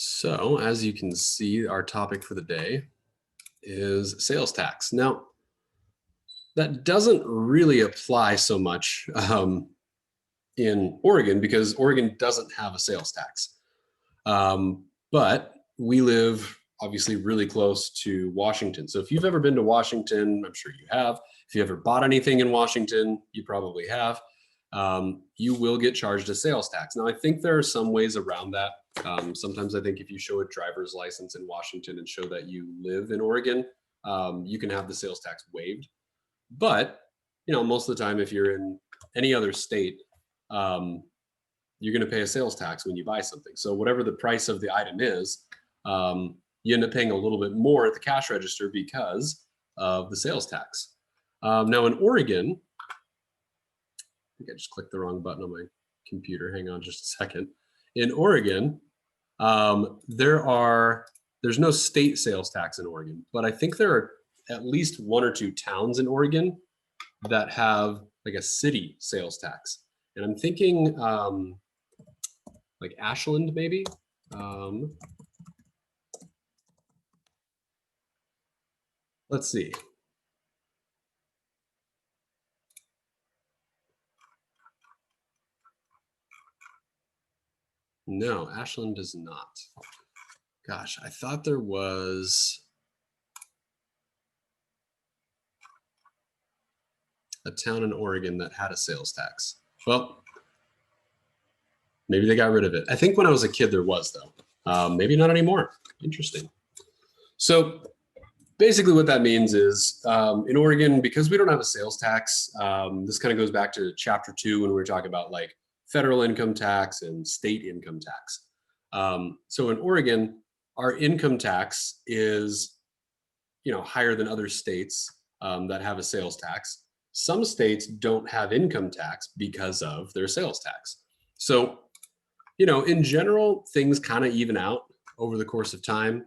So as you can see, our topic for the day is sales tax. Now, that doesn't really apply so much in Oregon because Oregon doesn't have a sales tax. But we live obviously really close to Washington. So if you've ever been to Washington, I'm sure you have. If you ever bought anything in Washington, you probably have. You will get charged a sales tax. Now, I think there are some ways around that. Sometimes I think if you show a driver's license in Washington and show that you live in Oregon, you can have the sales tax waived. But most of the time, if you're in any other state, um, you're going to pay a sales tax when you buy something. So whatever the price of the item is, you end up paying a little bit more at the cash register because of the sales tax. Now in Oregon, I think I just clicked the wrong button on my computer. Hang on just a second. In Oregon, there's no state sales tax in Oregon, but I think there are at least one or two towns in Oregon that have like a city sales tax. And I'm thinking like Ashland, maybe. Let's see. No, Ashland does not. Gosh, I thought there was a town in Oregon that had a sales tax. Well, maybe they got rid of it. I think when I was a kid there was, though. Maybe not anymore. Interesting. So basically what that means is in Oregon, because we don't have a sales tax, this kind of goes back to chapter 2 when we were talking about like federal income tax and state income tax. So in Oregon, our income tax is higher than other states that have a sales tax. Some states don't have income tax because of their sales tax. So, in general, things kind of even out over the course of time.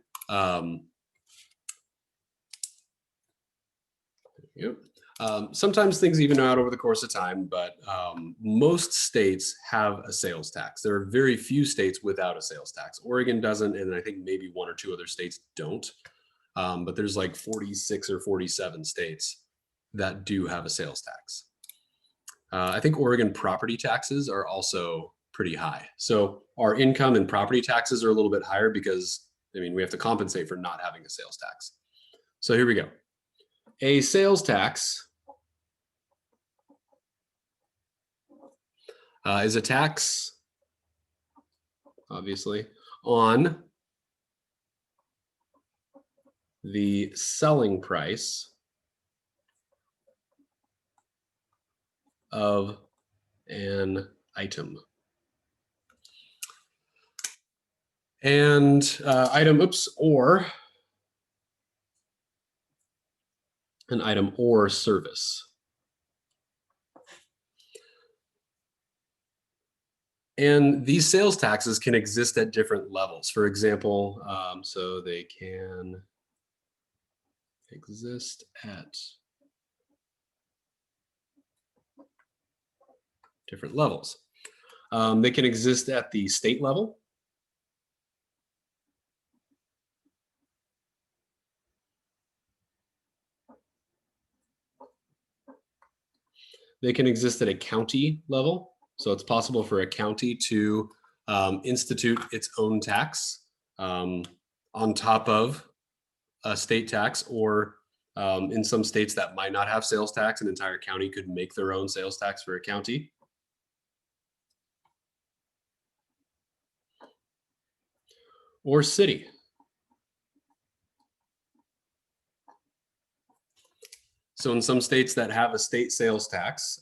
Sometimes things even out over the course of time, but most states have a sales tax. There are very few states without a sales tax. Oregon doesn't, and I think maybe one or two other states don't. But there's like 46 or 47 states that do have a sales tax. I think Oregon property taxes are also pretty high. So our income and property taxes are a little bit higher because, we have to compensate for not having a sales tax. So here we go. A sales tax is a tax, obviously, on the selling price of an item. And or an item or service. And these sales taxes can exist at different levels. For example, so they can exist at different levels. They can exist at the state level. They can exist at a county level. So it's possible for a county to institute its own tax on top of a state tax, or in some states that might not have sales tax, an entire county could make their own sales tax for a county. Or city. So in some states that have a state sales tax,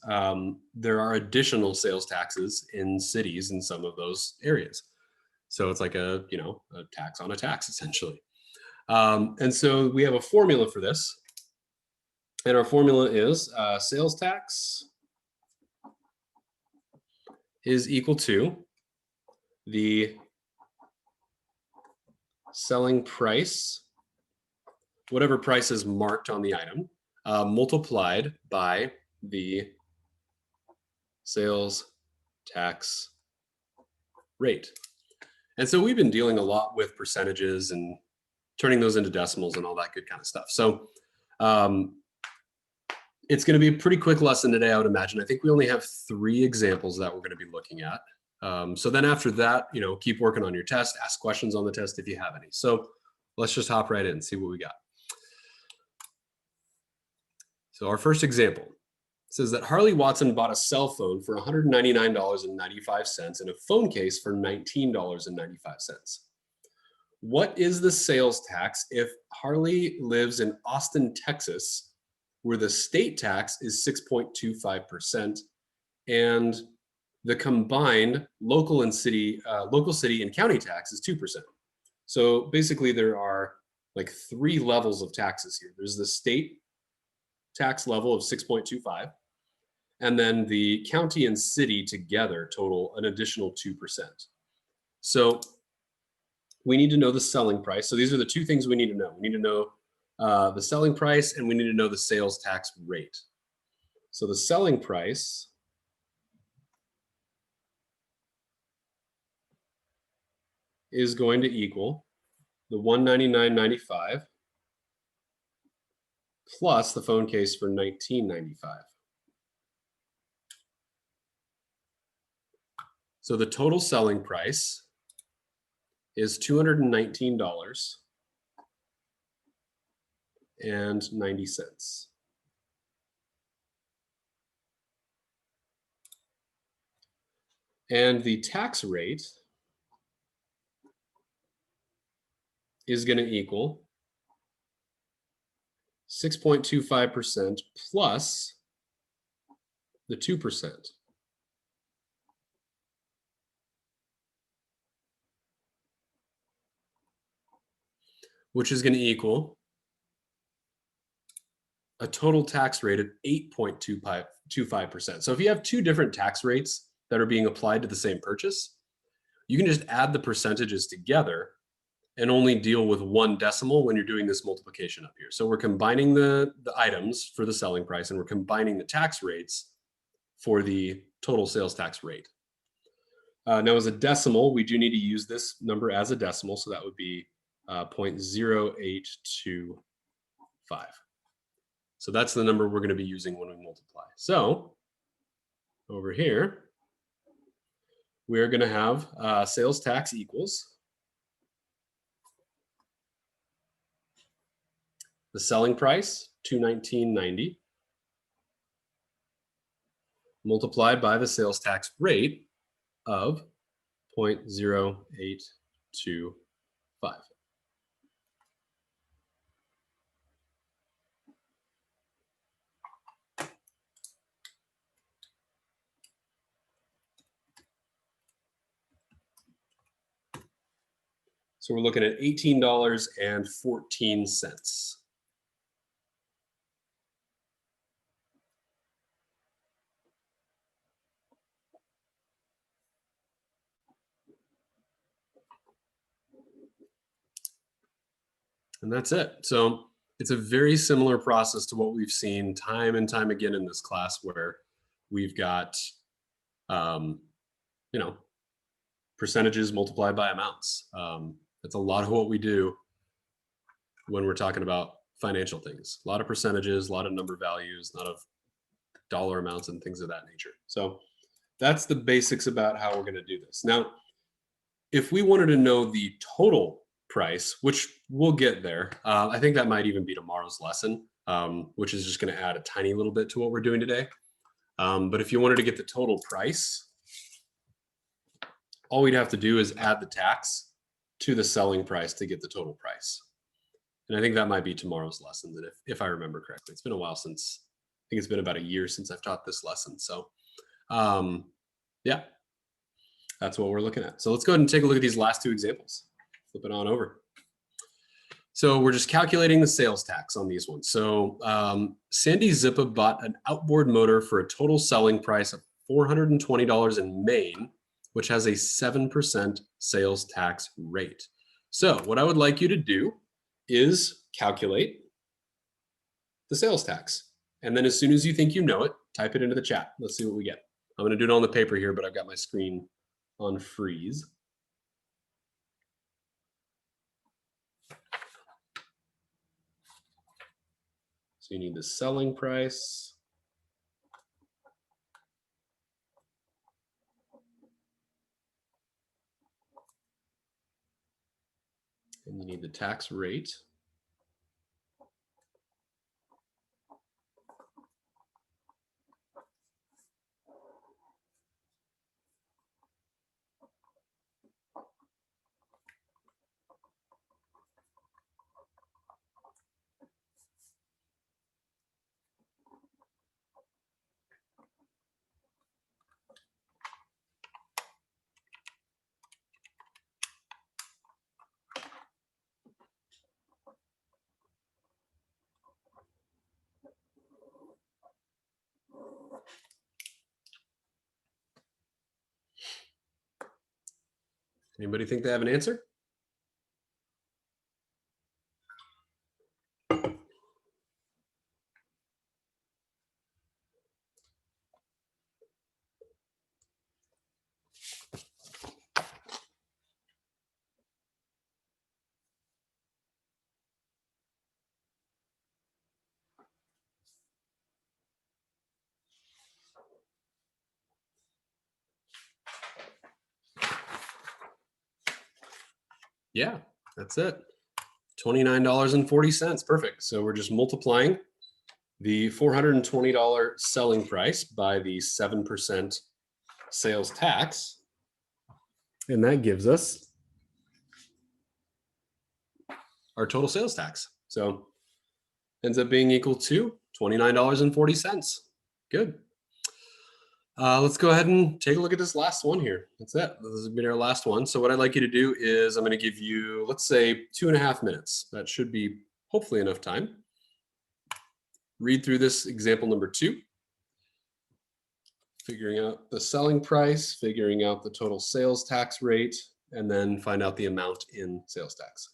there are additional sales taxes in cities in some of those areas. So it's like a tax on a tax, essentially. And so we have a formula for this. And our formula is sales tax is equal to the selling price, whatever price is marked on the item, multiplied by the sales tax rate. And so we've been dealing a lot with percentages and turning those into decimals and all that good kind of stuff. So it's going to be a pretty quick lesson today, I would imagine. I think we only have 3 examples that we're going to be looking at. So then after that, keep working on your test, ask questions on the test if you have any. So let's just hop right in and see what we got. So our first example says that Harley Watson bought a cell phone for $199.95 and a phone case for $19.95. What is the sales tax if Harley lives in Austin, Texas, where the state tax is 6.25% and the combined local city and county tax is 2%? So basically there are like 3 levels of taxes here. There's the state tax level of 6.25, and then the county and city together total an additional 2%. So we need to know the selling price. So these are the 2 things we need to know. We need to know the selling price, and we need to know the sales tax rate. So the selling price is going to equal the $199.95 plus the phone case for $19.95. So the total selling price is $219.90. And the tax rate is going to equal 6.25% plus the 2%. Which is going to equal a total tax rate of 8.25%. So if you have 2 different tax rates that are being applied to the same purchase, you can just add the percentages together and only deal with 1 decimal when you're doing this multiplication up here. So we're combining the items for the selling price, and we're combining the tax rates for the total sales tax rate. Now, as a decimal, we do need to use this number as a decimal, so that would be 0.0825. So that's the number we're going to be using when we multiply. So over here, we're going to have sales tax equals the selling price, $219.90, multiplied by the sales tax rate of 0.0825. So we're looking at $18.14. And that's it. So it's a very similar process to what we've seen time and time again in this class, where we've got, percentages multiplied by amounts. That's a lot of what we do when we're talking about financial things. A lot of percentages, a lot of number values, a lot of dollar amounts and things of that nature. So that's the basics about how we're going to do this. Now, if we wanted to know the total price, which we'll get there, I think that might even be tomorrow's lesson, which is just going to add a tiny little bit to what we're doing today. But if you wanted to get the total price, all we'd have to do is add the tax to the selling price to get the total price. And I think that might be tomorrow's lesson, that if I remember correctly. It's been a while since, I think it's been about a year since I've taught this lesson. So yeah, that's what we're looking at. So let's go ahead and take a look at these last 2 examples. Flip it on over. So we're just calculating the sales tax on these ones. So Sandy Zippa bought an outboard motor for a total selling price of $420 in Maine, which has a 7% sales tax rate. So what I would like you to do is calculate the sales tax. And then as soon as you think you know it, type it into the chat. Let's see what we get. I'm going to do it on the paper here, but I've got my screen on freeze. So you need the selling price. And you need the tax rate. Anybody think they have an answer? Yeah, that's it. $29.40. Perfect. So we're just multiplying the $420 selling price by the 7% sales tax. And that gives us our total sales tax. So ends up being equal to $29.40. Good. Let's go ahead and take a look at this last one here. That's it. This has been our last one. So what I'd like you to do is I'm going to give you, let's say, 2.5 minutes. That should be hopefully enough time. Read through this example number 2. Figuring out the selling price, figuring out the total sales tax rate, and then find out the amount in sales tax.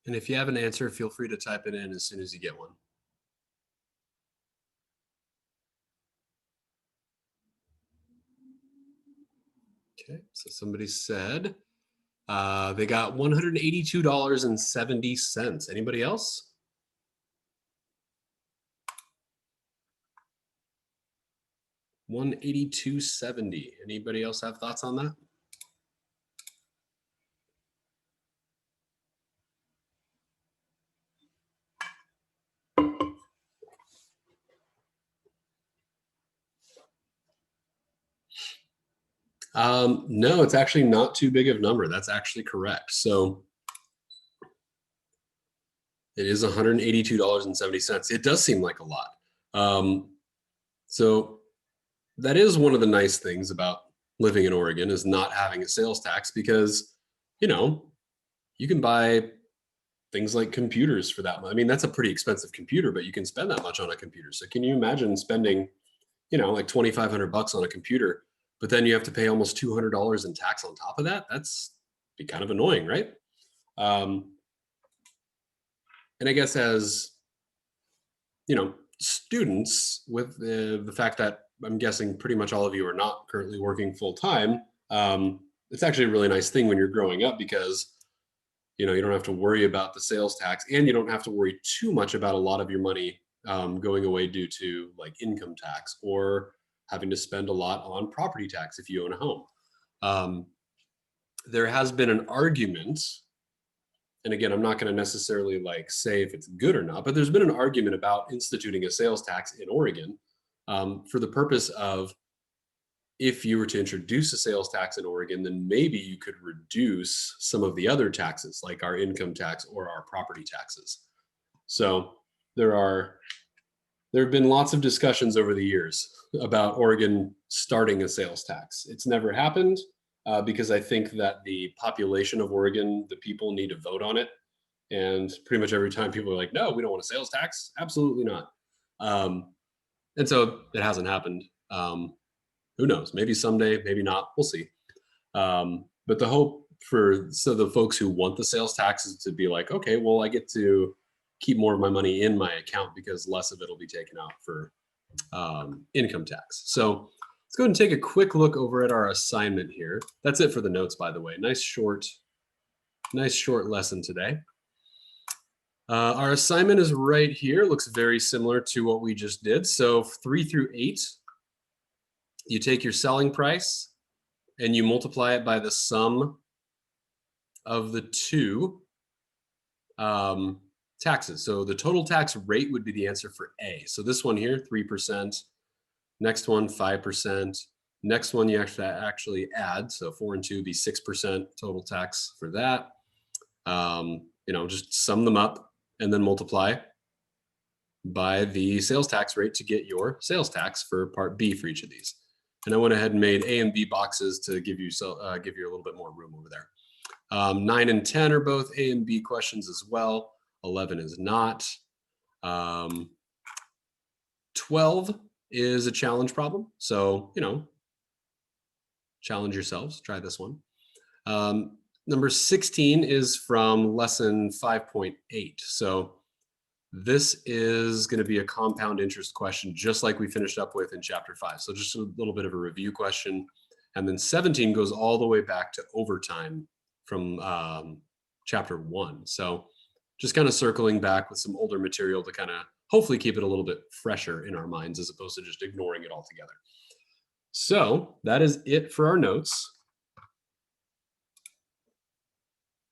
And if you have an answer, feel free to type it in as soon as you get one. Okay, so somebody said they got $182.70. Anybody else? $182.70. Anybody else have thoughts on that? No, it's actually not too big of a number. That's actually correct. So it is $182.70. It does seem like a lot. So that is one of the nice things about living in Oregon is not having a sales tax because, you know, you can buy things like computers for that much. I mean, that's a pretty expensive computer, but you can spend that much on a computer. So can you imagine spending, like 2,500 bucks on a computer, but then you have to pay almost $200 in tax on top of that? That's be kind of annoying, right? Um, and I guess as students, with the fact that I'm guessing pretty much all of you are not currently working full time, it's actually a really nice thing when you're growing up because you don't have to worry about the sales tax, and you don't have to worry too much about a lot of your money going away due to like income tax or having to spend a lot on property tax if you own a home. Um, there has been an argument, and again, I'm not going to necessarily like say if it's good or not, but there's been an argument about instituting a sales tax in Oregon for the purpose of, if you were to introduce a sales tax in Oregon, then maybe you could reduce some of the other taxes, like our income tax or our property taxes. So there have been lots of discussions over the years about Oregon starting a sales tax. It's never happened because I think that the population of Oregon, the people need to vote on it. And pretty much every time people are like, no, we don't want a sales tax. Absolutely not. And so it hasn't happened. Who knows? Maybe someday, maybe not. We'll see. But the hope for the folks who want the sales tax is to be like, okay, well, I get to keep more of my money in my account because less of it will be taken out for income tax. So let's go ahead and take a quick look over at our assignment here. That's it for the notes, by the way. Nice short lesson today. Our assignment is right here. Looks very similar to what we just did. So 3 through 8, you take your selling price and you multiply it by the sum of the two taxes. So the total tax rate would be the answer for A. So this one here, 3%. Next one, 5%. Next one, you actually add. So 4 and 2 would be 6% total tax for that. Just sum them up and then multiply by the sales tax rate to get your sales tax for part B for each of these. And I went ahead and made A and B boxes to give you a little bit more room over there. 9 and 10 are both A and B questions as well. 11 is not. 12 is a challenge problem. So, challenge yourselves. Try this one. Number 16 is from lesson 5.8. So this is going to be a compound interest question, just like we finished up with in chapter 5. So just a little bit of a review question. And then 17 goes all the way back to overtime from chapter 1. So just kind of circling back with some older material to kind of hopefully keep it a little bit fresher in our minds as opposed to just ignoring it altogether. So that is it for our notes.